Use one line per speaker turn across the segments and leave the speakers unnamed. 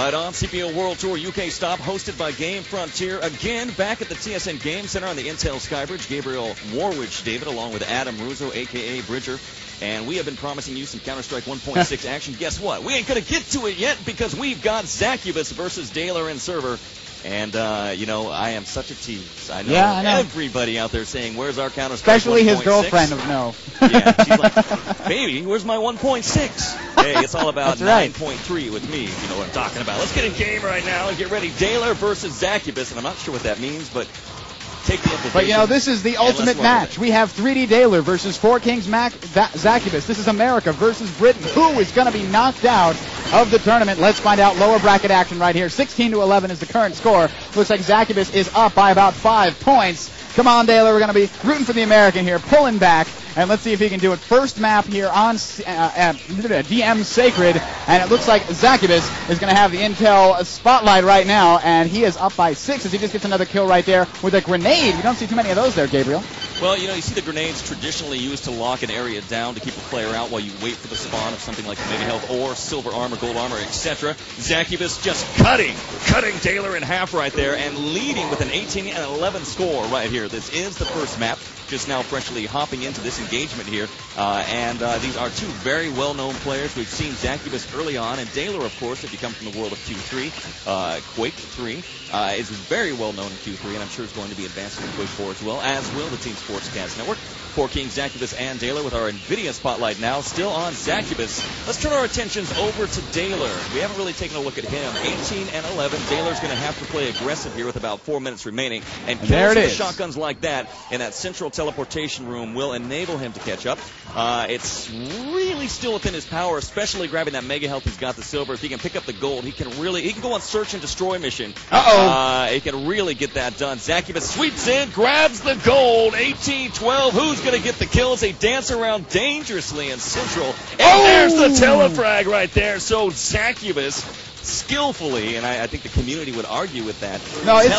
Right on. CPL World Tour UK stop hosted by Game Frontier. Again, back at the TSN Game Center on the Intel Skybridge. Gabriel Warwich David along with Adam Russo, a.k.a. Bridger. And we have been promising you some Counter-Strike 1.6 action. Guess what? We ain't going to get to it yet because we've got Zaccubus versus Daler and server. And, I am such a tease. I know,
I know.
Everybody out there saying, where's our Counter-Strike 1.6?
Especially his girlfriend would know.
Yeah, she's like, baby, where's my 1.6? Hey, it's all about 9.3 with me, if you know what I'm talking about. Let's get in game right now and get ready. Daler versus Zaccubus, and I'm not sure what that means, but take the implication.
But, this is the ultimate match. We have 3D Daler versus 4K-Zaccubus. This is America versus Britain. Who is going to be knocked out of the tournament? Let's find out. Lower bracket action right here. 16-11 is the current score. Looks like Zaccubus is up by about 5 points. Come on, Daler. We're going to be rooting for the American here, pulling back. And let's see if he can do it. First map here on DM Sacred. And it looks like Zaccubus is going to have the Intel spotlight right now. And he is up by 6 as he just gets another kill right there with a grenade. You don't see too many of those there, Gabriel.
Well, you see the grenades traditionally used to lock an area down to keep a player out while you wait for the spawn of something like Mega Health or Silver Armor, Gold Armor, etc. Zaccubus just cutting Daler in half right there and leading with an 18-11 score right here. This is the first map. Just now freshly hopping into this engagement here. And these are two very well-known players. We've seen Zaccubus early on, and Daler, of course, if you come from the world of Q3, Quake 3, is very well-known in Q3, and I'm sure is going to be advancing in Quake 4 as well, as will the Team Sportscast Network. 4K-Zaccubus and Daler with our NVIDIA spotlight now, still on Zaccubus. Let's turn our attentions over to Daler. We haven't really taken a look at him. 18-11. Daler's going to have to play aggressive here with about 4 minutes remaining. And kills with shotguns like that in that central teleportation room will enable him to catch up. It's really still within his power, especially grabbing that Mega Health. He's got the silver. If he can pick up the gold, he can go on search and destroy mission. He can really get that done. Zaccubus sweeps in, grabs the gold. 18-12. Who's going to get the kills? They dance around dangerously in central. And there's the telefrag right there. So Zaccubus skillfully, and I think the community would argue with that.
No, I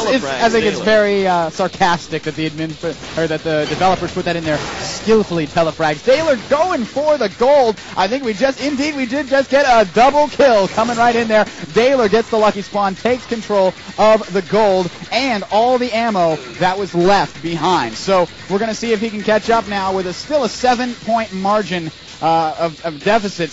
think it's very sarcastic that the developers put that in there. Skillfully telefrags. Daler going for the gold. I think we did just get a double kill coming right in there. Daler gets the lucky spawn, takes control of the gold and all the ammo that was left behind. So we're going to see if he can catch up now with still a 7-point margin of deficit,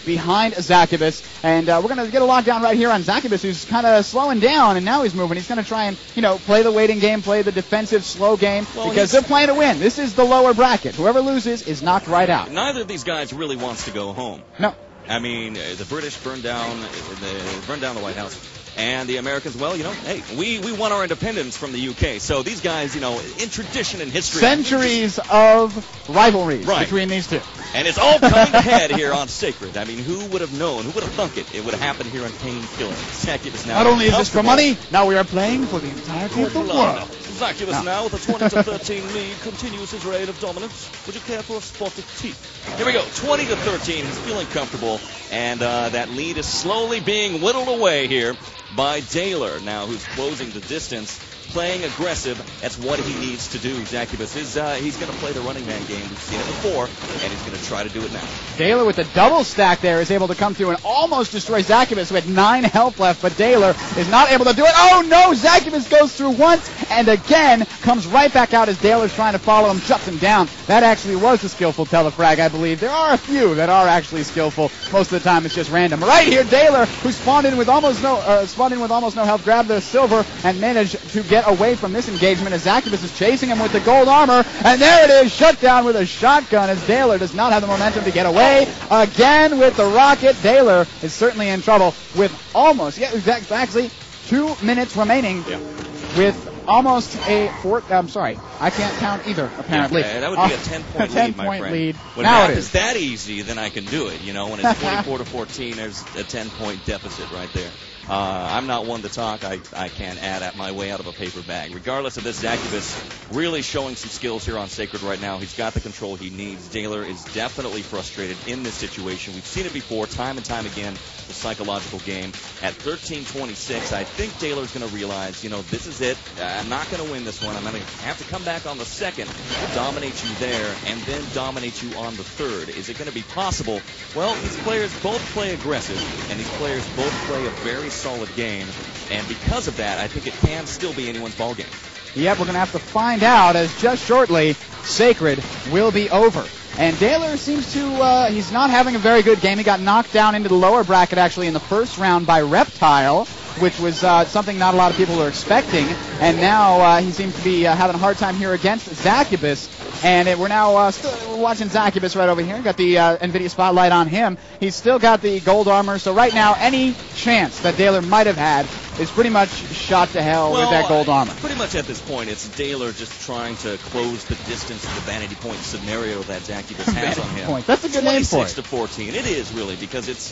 behind Zaccubus. And we're going to get a lockdown right here on Zaccubus, who's kind of slowing down, and now he's moving. He's going to try and, play the waiting game, play the defensive slow game, because they're playing to win. This is the lower bracket. Whoever loses is knocked right out.
Neither of these guys really wants to go home.
No.
I mean, the British burned down the White House. And the Americans, hey, we won our independence from the UK. So these guys, in tradition and history.
Centuries of rivalries between these two.
And it's all coming to head here on Sacred. I mean, who would have known? Who would have thunk it? It would have happened here on Painkiller. Zaccubus now.
Not only is this for money, now we are playing for the entirety of the world.
Zaccubus now with a 20-13 lead continues his reign of dominance. Would you care for a spot of tea? Here we go, 20-13. He's feeling comfortable, and that lead is slowly being whittled away here by Daler now, who's closing the distance. Playing aggressive, that's what he needs to do. Zaccubus he's going to play the running man game. We've seen it before, and he's going to try to do it now.
Daler with the double stack there is able to come through and almost destroy Zaccubus, who had 9 health left, but Daler is not able to do it. Oh no, Zaccubus goes through once and again comes right back out as Daler's trying to follow him, shuts him down. That actually was a skillful telefrag, I believe. There are a few that are actually skillful. Most of the time it's just random. Right here, Daler, who spawned in with almost no health, grabbed the silver and managed to get away from this engagement as Zaccubus is chasing him with the gold armor, and there it is, shut down with a shotgun as Daler does not have the momentum to get away. Again with the rocket, Daler is certainly in trouble with actually 2 minutes remaining with almost a I can't count either, apparently.
Okay, that would be a 10-point lead, my friend. When math is that easy, then I can do it. When it's 24-14, there's a 10-point deficit right there. I'm not one to talk. I can't add my way out of a paper bag. Regardless of this, Zaccubus really showing some skills here on Sacred right now. He's got the control he needs. Daler is definitely frustrated in this situation. We've seen it before, time and time again, the psychological game. At 13-26, I think Daler's going to realize, this is it. I'm not going to win this one. I'm going to have to come back on the second, dominate you there, and then dominate you on the third. Is it going to be possible? Well, these players both play aggressive, and these players both play a very solid game. And because of that, I think it can still be anyone's ball game.
Yep, we're going to have to find out, as just shortly, Sacred will be over. And Daylor seems to, he's not having a very good game. He got knocked down into the lower bracket, actually, in the first round by Reptile, which was something not a lot of people were expecting. And now he seems to be having a hard time here against Zaccubus. And we're now we're watching Zaccubus right over here. Got the NVIDIA spotlight on him. He's still got the gold armor. So right now, any chance that Daylor might have had is pretty much shot to hell with that gold armor.
Pretty much at this point, it's Daylor just trying to close the distance to the vanity point scenario that Zaccubus has on him.
That's a good name for it.
26 to 14. It is really, because it's